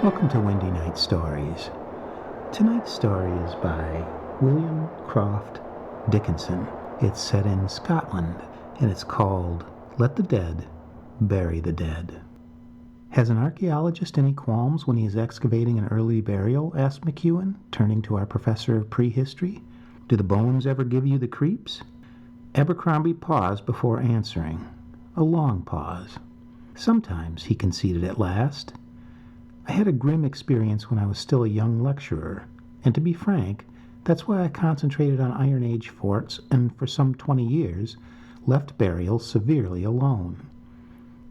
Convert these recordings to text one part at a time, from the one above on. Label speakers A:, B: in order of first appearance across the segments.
A: Welcome to Windy Night Stories. Tonight's story is by William Croft Dickenson. It's set in Scotland, and it's called Let the Dead Bury the Dead. Has an archaeologist any qualms when he is excavating an early burial? Asked McEwen, turning to our professor of prehistory. Do the bones ever give you the creeps? Abercrombie paused before answering. A long pause. Sometimes, he conceded at last. I had a grim experience when I was still a young lecturer, and to be frank, that's why I concentrated on Iron Age forts and for some 20 years left burial severely alone.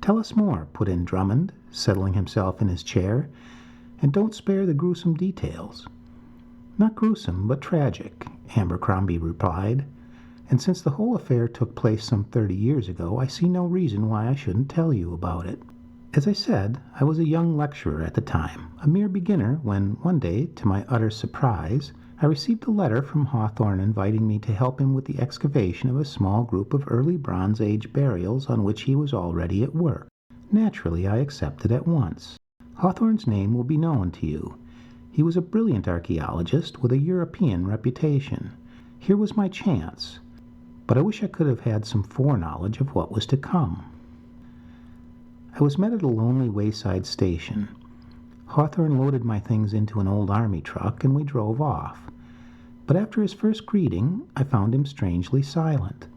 A: Tell us more, put in Drummond, settling himself in his chair, and don't spare the gruesome details. Not gruesome, but tragic, Abercrombie replied, and since the whole affair took place some 30 years ago, I see no reason why I shouldn't tell you about it. As I said, I was a young lecturer at the time, a mere beginner, when one day, to my utter surprise, I received a letter from Hawthorne inviting me to help him with the excavation of a small group of early Bronze Age burials on which he was already at work. Naturally, I accepted at once. Hawthorne's name will be known to you. He was a brilliant archaeologist with a European reputation. Here was my chance, but I wish I could have had some foreknowledge of what was to come. I was met at a lonely wayside station. Hawthorne loaded my things into an old army truck, and we drove off. But after his first greeting, I found him strangely silent.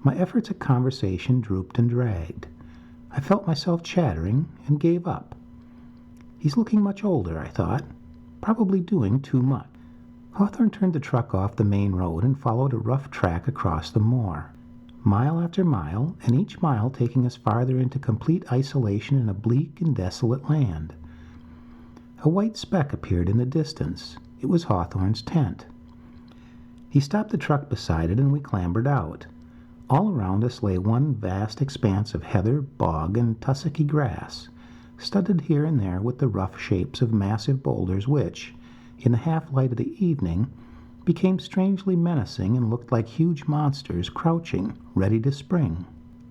A: My efforts at conversation drooped and dragged. I felt myself chattering and gave up. He's looking much older, I thought, probably doing too much. Hawthorne turned the truck off the main road and followed a rough track across the moor. Mile after mile, and each mile taking us farther into complete isolation in a bleak and desolate land. A white speck appeared in the distance. It was Hawthorne's tent. He stopped the truck beside it, and we clambered out. All around us lay one vast expanse of heather, bog, and tussocky grass, studded here and there with the rough shapes of massive boulders which, in the half-light of the evening, became strangely menacing and looked like huge monsters crouching, ready to spring.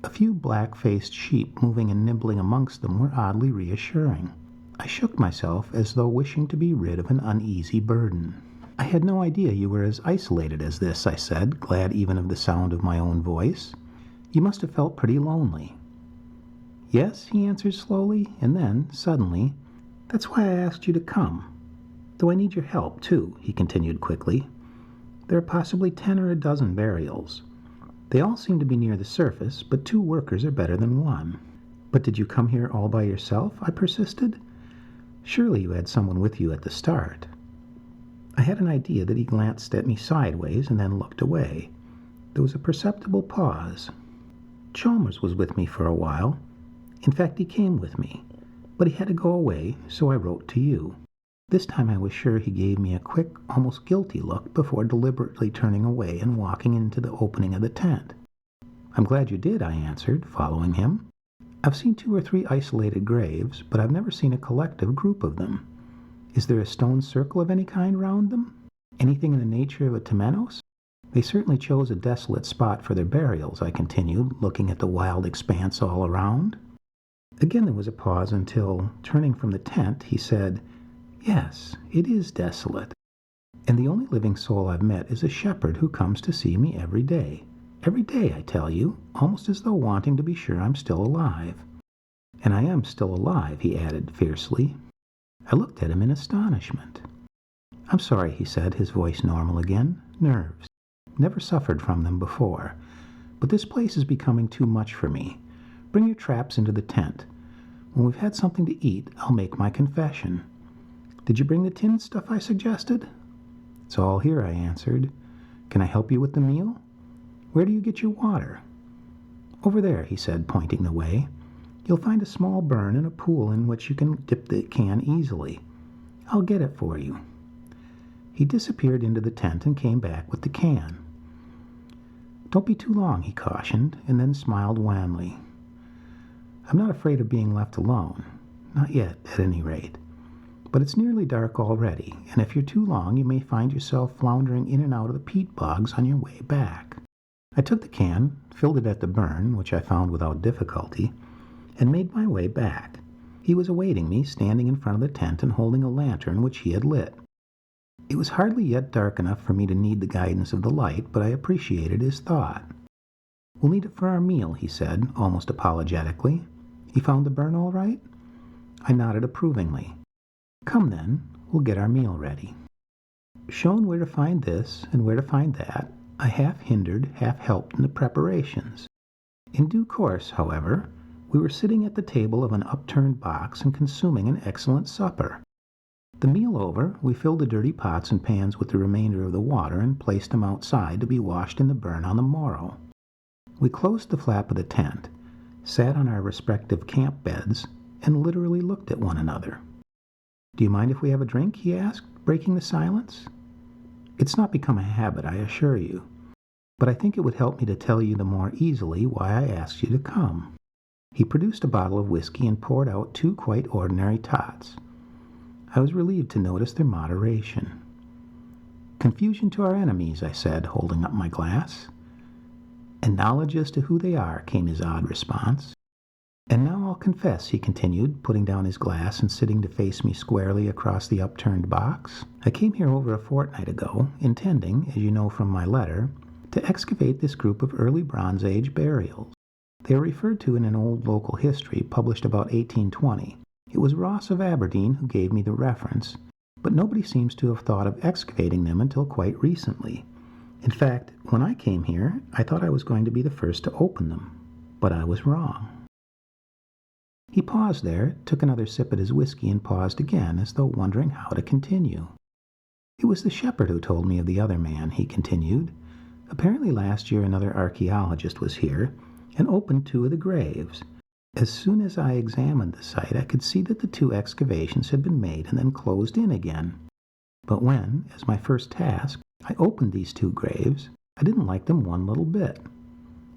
A: A few black-faced sheep moving and nibbling amongst them were oddly reassuring. I shook myself as though wishing to be rid of an uneasy burden. I had no idea you were as isolated as this, I said, glad even of the sound of my own voice. You must have felt pretty lonely. Yes, he answered slowly, and then, suddenly, that's why I asked you to come. Though I need your help, too, he continued quickly. There are possibly 10 or a dozen burials. They all seem to be near the surface, but 2 workers are better than 1. But did you come here all by yourself? I persisted. Surely you had someone with you at the start. I had an idea that he glanced at me sideways and then looked away. There was a perceptible pause. Chalmers was with me for a while. In fact, he came with me. But he had to go away, so I wrote to you. This time I was sure he gave me a quick, almost guilty look before deliberately turning away and walking into the opening of the tent. I'm glad you did, I answered, following him. I've seen 2 or 3 isolated graves, but I've never seen a collective group of them. Is there a stone circle of any kind round them? Anything in the nature of a temenos? They certainly chose a desolate spot for their burials, I continued, looking at the wild expanse all around. Again there was a pause until, turning from the tent, he said, Yes, it is desolate. And the only living soul I've met is a shepherd who comes to see me every day. Every day, I tell you, almost as though wanting to be sure I'm still alive. And I am still alive, he added fiercely. I looked at him in astonishment. I'm sorry, he said, his voice normal again. Nerves. Never suffered from them before. But this place is becoming too much for me. Bring your traps into the tent. When we've had something to eat, I'll make my confession. Did you bring the tinned stuff I suggested? It's all here, I answered. Can I help you with the meal? Where do you get your water? Over there, he said, pointing the way. You'll find a small burn and a pool in which you can dip the can easily. I'll get it for you. He disappeared into the tent and came back with the can. Don't be too long, he cautioned, and then smiled wanly. I'm not afraid of being left alone. Not yet, at any rate. But it's nearly dark already, and if you're too long, you may find yourself floundering in and out of the peat bogs on your way back. I took the can, filled it at the burn, which I found without difficulty, and made my way back. He was awaiting me, standing in front of the tent and holding a lantern which he had lit. It was hardly yet dark enough for me to need the guidance of the light, but I appreciated his thought. "We'll need it for our meal," he said, almost apologetically. "You found the burn all right?" I nodded approvingly. "Come then, we'll get our meal ready." Shown where to find this and where to find that, I half hindered, half helped in the preparations. In due course, however, we were sitting at the table of an upturned box and consuming an excellent supper. The meal over, we filled the dirty pots and pans with the remainder of the water and placed them outside to be washed in the burn on the morrow. We closed the flap of the tent, sat on our respective camp beds, and literally looked at one another. "Do you mind if we have a drink?" he asked, breaking the silence. "It's not become a habit, I assure you, but I think it would help me to tell you the more easily why I asked you to come." He produced a bottle of whiskey and poured out 2 quite ordinary tots. I was relieved to notice their moderation. "Confusion to our enemies," I said, holding up my glass. "And knowledge as to who they are," came his odd response. "And now I'll confess," he continued, putting down his glass and sitting to face me squarely across the upturned box. "I came here over a fortnight ago, intending, as you know from my letter, to excavate this group of early Bronze Age burials. They are referred to in an old local history published about 1820. It was Ross of Aberdeen who gave me the reference, but nobody seems to have thought of excavating them until quite recently. In fact, when I came here, I thought I was going to be the first to open them, but I was wrong." He paused there, took another sip at his whiskey, and paused again, as though wondering how to continue. "It was the shepherd who told me of the other man," he continued. "Apparently last year another archaeologist was here and opened 2 of the graves. As soon as I examined the site, I could see that the 2 excavations had been made and then closed in again. But when, as my first task, I opened these 2 graves, I didn't like them one little bit.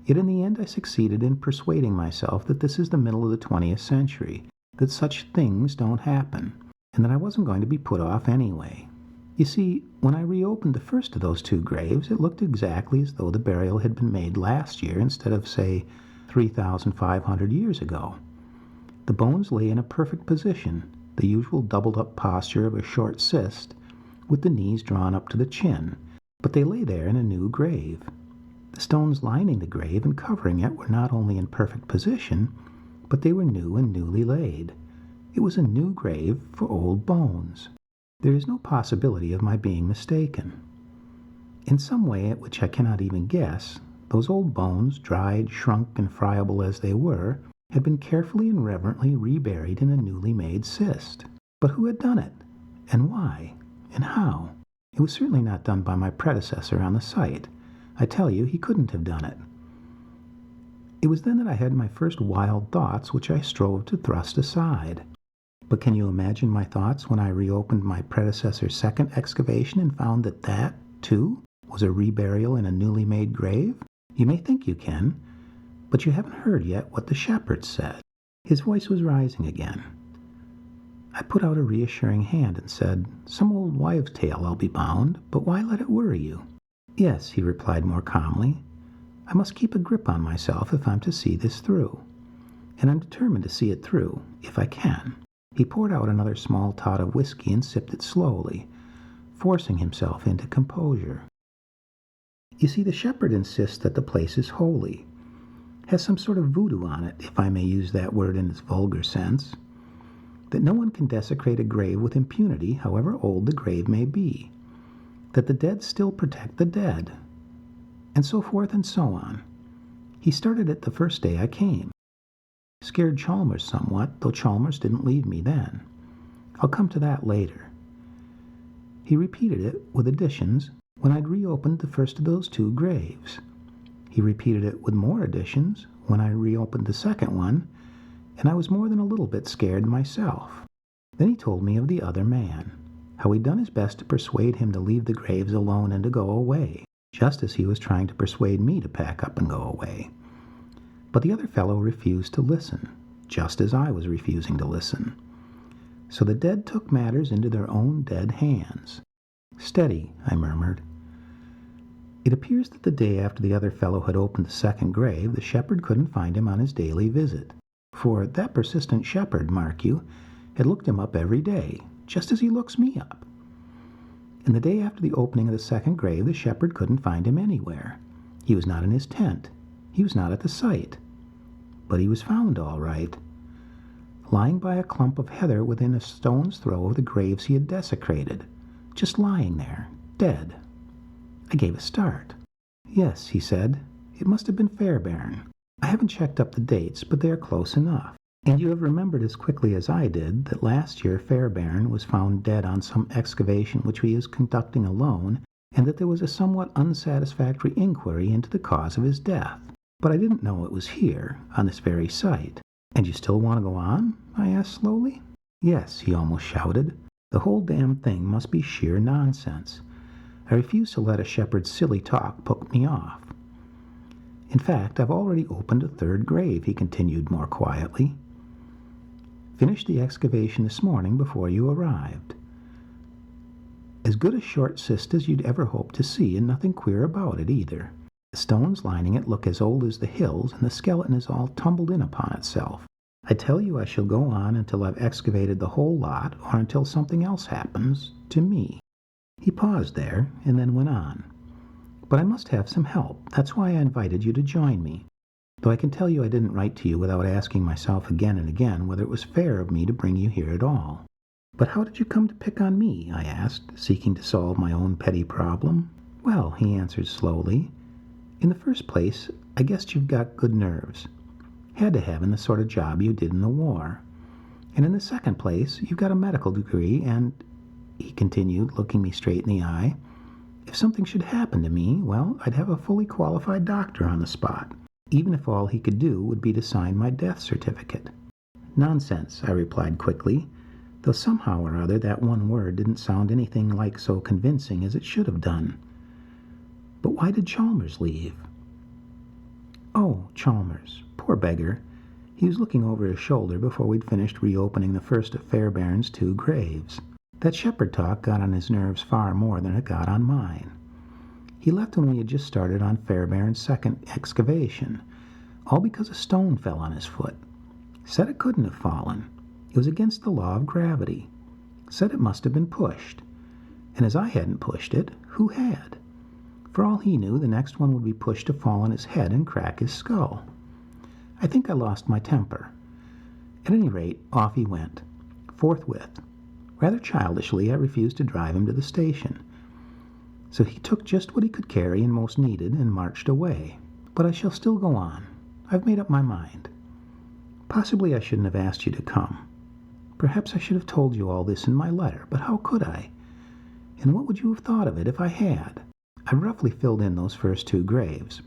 A: Yet in the end I succeeded in persuading myself that this is the middle of the 20th century, that such things don't happen, and that I wasn't going to be put off anyway. You see, when I reopened the first of those 2 graves, it looked exactly as though the burial had been made last year instead of, say, 3,500 years ago. The bones lay in a perfect position, the usual doubled-up posture of a short cyst, with the knees drawn up to the chin, but they lay there in a new grave. The stones lining the grave and covering it were not only in perfect position, but they were new and newly laid. It was a new grave for old bones. There is no possibility of my being mistaken. In some way at which I cannot even guess, those old bones, dried, shrunk, and friable as they were, had been carefully and reverently reburied in a newly made cyst. But who had done it? And why? And how? It was certainly not done by my predecessor on the site. I tell you, he couldn't have done it. It was then that I had my first wild thoughts, which I strove to thrust aside. But can you imagine my thoughts when I reopened my predecessor's second excavation and found that that, too, was a reburial in a newly made grave? You may think you can, but you haven't heard yet what the shepherd said. His voice was rising again. I put out a reassuring hand and said, "Some old wives' tale, I'll be bound, but why let it worry you?" "Yes," he replied more calmly. "I must keep a grip on myself if I'm to see this through. And I'm determined to see it through, if I can." He poured out another small tot of whiskey and sipped it slowly, forcing himself into composure. "You see, the shepherd insists that the place is holy, has some sort of voodoo on it, if I may use that word in its vulgar sense, that no one can desecrate a grave with impunity, however old the grave may be, that the dead still protect the dead, and so forth and so on. He started it the first day I came. Scared Chalmers somewhat, though Chalmers didn't leave me then. I'll come to that later. He repeated it, with additions, when I'd reopened the first of those 2 graves. He repeated it with more additions when I reopened the second one, and I was more than a little bit scared myself. Then he told me of the other man, how he'd done his best to persuade him to leave the graves alone and to go away, just as he was trying to persuade me to pack up and go away. But the other fellow refused to listen, just as I was refusing to listen. So the dead took matters into their own dead hands. "Steady," I murmured. "It appears that the day after the other fellow had opened the second grave, the shepherd couldn't find him on his daily visit. for that persistent shepherd, mark you, had looked him up every day, just as he looks me up. And the day after the opening of the second grave, the shepherd couldn't find him anywhere. He was not in his tent. He was not at the site. But he was found all right, lying by a clump of heather within a stone's throw of the graves he had desecrated, just lying there, dead. I gave a start. Yes, he said, it must have been Fairbairn. I haven't checked up the dates, but they are close enough. And you have remembered as quickly as I did that last year Fairbairn was found dead on some excavation which he was conducting alone, and that there was a somewhat unsatisfactory inquiry into the cause of his death. But I didn't know it was here, on this very site. And you still want to go on? I asked slowly. Yes, he almost shouted. The whole damn thing must be sheer nonsense. I refuse to let a shepherd's silly talk put me off. In fact, I've already opened a third grave, he continued more quietly. Finished the excavation this morning before you arrived. As good a short cyst as you'd ever hope to see, and nothing queer about it either. The stones lining it look as old as the hills, and the skeleton is all tumbled in upon itself. I tell you I shall go on until I've excavated the whole lot, or until something else happens to me. He paused there, and then went on. But I must have some help. That's why I invited you to join me. Though I can tell you I didn't write to you without asking myself again and again whether it was fair of me to bring you here at all. But how did you come to pick on me? I asked, seeking to solve my own petty problem. Well, he answered slowly, in the first place, I guessed you've got good nerves. Had to have in the sort of job you did in the war. And in the second place, you've got a medical degree, and, he continued, looking me straight in the eye, if something should happen to me, well, I'd have a fully qualified doctor on the spot, even if all he could do would be to sign my death certificate. Nonsense, I replied quickly, though somehow or other that one word didn't sound anything like so convincing as it should have done. But why did Chalmers leave? Oh, Chalmers, poor beggar. He was looking over his shoulder before we'd finished reopening the first of Fairbairn's 2 graves. That shepherd talk got on his nerves far more than it got on mine. He left when we had just started on Fairbairn's second excavation, all because a stone fell on his foot. Said it couldn't have fallen. It was against the law of gravity. Said it must have been pushed. And as I hadn't pushed it, who had? For all he knew, the next one would be pushed to fall on his head and crack his skull. I think I lost my temper. At any rate, off he went, forthwith. Rather childishly, I refused to drive him to the station. So he took just what he could carry and most needed and marched away. But I shall still go on. I've made up my mind. Possibly I shouldn't have asked you to come. Perhaps I should have told you all this in my letter, but how could I? And what would you have thought of it if I had? I've roughly filled in those first 2 graves.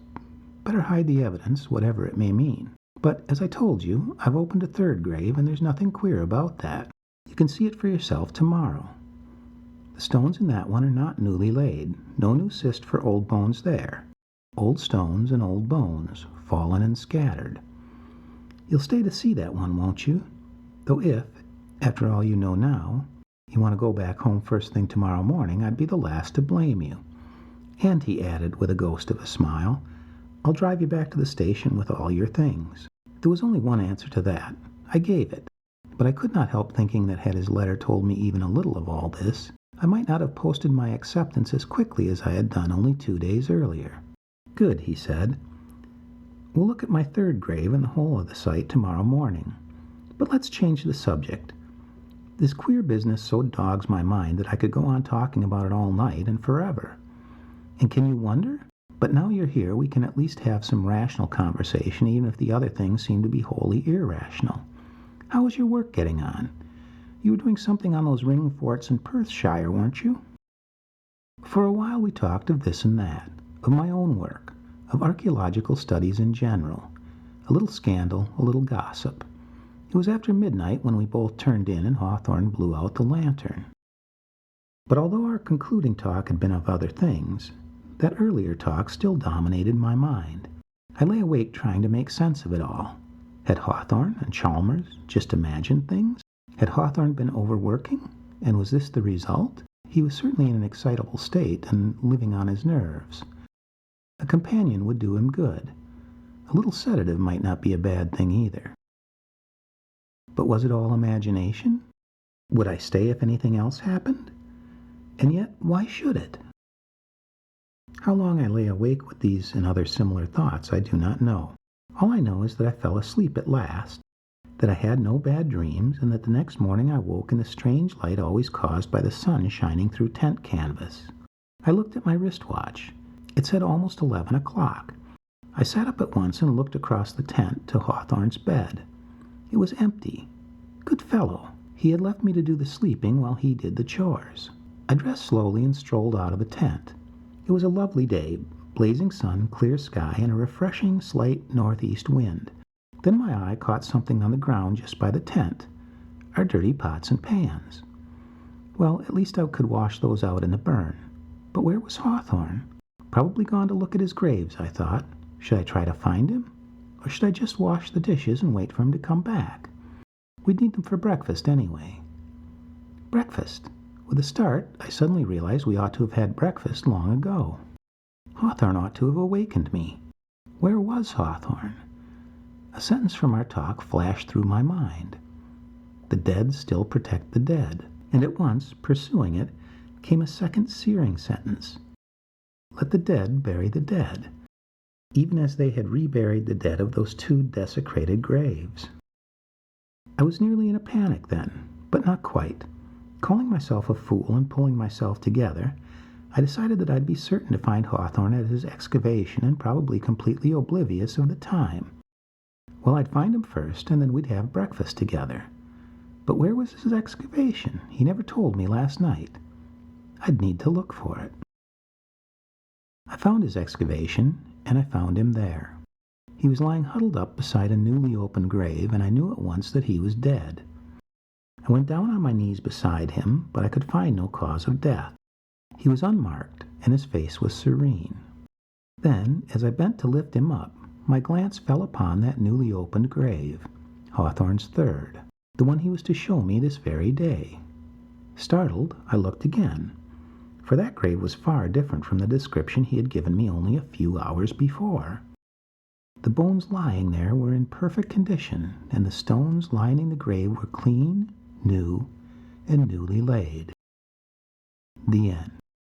A: Better hide the evidence, whatever it may mean. But, as I told you, I've opened a 3rd grave, and there's nothing queer about that. You can see it for yourself tomorrow. The stones in that one are not newly laid. No new cyst for old bones there. Old stones and old bones, fallen and scattered. You'll stay to see that one, won't you? Though if, after all you know now, you want to go back home first thing tomorrow morning, I'd be the last to blame you. And, he added with a ghost of a smile, I'll drive you back to the station with all your things. There was only one answer to that. I gave it. But I could not help thinking that had his letter told me even a little of all this, I might not have posted my acceptance as quickly as I had done only 2 days earlier. Good, he said. We'll look at my 3rd grave and the whole of the site tomorrow morning. But let's change the subject. This queer business so dogs my mind that I could go on talking about it all night and forever. And can you wonder? But now you're here, we can at least have some rational conversation, even if the other things seem to be wholly irrational. How was your work getting on? You were doing something on those ring forts in Perthshire, weren't you? For a while we talked of this and that, of my own work, of archaeological studies in general. A little scandal, a little gossip. It was after midnight when we both turned in and Hawthorne blew out the lantern. But although our concluding talk had been of other things, that earlier talk still dominated my mind. I lay awake trying to make sense of it all. Had Hawthorne and Chalmers just imagined things? Had Hawthorne been overworking? And was this the result? He was certainly in an excitable state and living on his nerves. A companion would do him good. A little sedative might not be a bad thing either. But was it all imagination? Would I stay if anything else happened? And yet, why should it? How long I lay awake with these and other similar thoughts I do not know. All I know is that I fell asleep at last, that I had no bad dreams, and that the next morning I woke in the strange light always caused by the sun shining through tent canvas. I looked at my wristwatch. It said almost 11 o'clock. I sat up at once and looked across the tent to Hawthorne's bed. It was empty. Good fellow. He had left me to do the sleeping while he did the chores. I dressed slowly and strolled out of the tent. It was a lovely day, blazing sun, clear sky, and a refreshing slight northeast wind. Then my eye caught something on the ground just by the tent, our dirty pots and pans. Well, at least I could wash those out in the burn. But where was Hawthorne? Probably gone to look at his graves, I thought. Should I try to find him? Or should I just wash the dishes and wait for him to come back? We'd need them for breakfast anyway. Breakfast. With a start, I suddenly realized we ought to have had breakfast long ago. Hawthorne ought to have awakened me. Where was Hawthorne? A sentence from our talk flashed through my mind. The dead still protect the dead. And at once, pursuing it, came a second searing sentence. Let the dead bury the dead, even as they had reburied the dead of those two desecrated graves. I was nearly in a panic then, but not quite. Calling myself a fool and pulling myself together, I decided that I'd be certain to find Hawthorne at his excavation and probably completely oblivious of the time. Well, I'd find him first, and then we'd have breakfast together. But where was his excavation? He never told me last night. I'd need to look for it. I found his excavation, and I found him there. He was lying huddled up beside a newly opened grave, and I knew at once that he was dead. I went down on my knees beside him, but I could find no cause of death. He was unmarked, and his face was serene. Then, as I bent to lift him up, my glance fell upon that newly opened grave, Hawthorne's third, the one he was to show me this very day. Startled, I looked again, for that grave was far different from the description he had given me only a few hours before. The bones lying there were in perfect condition, and the stones lining the grave were clean, new, and newly laid. The end.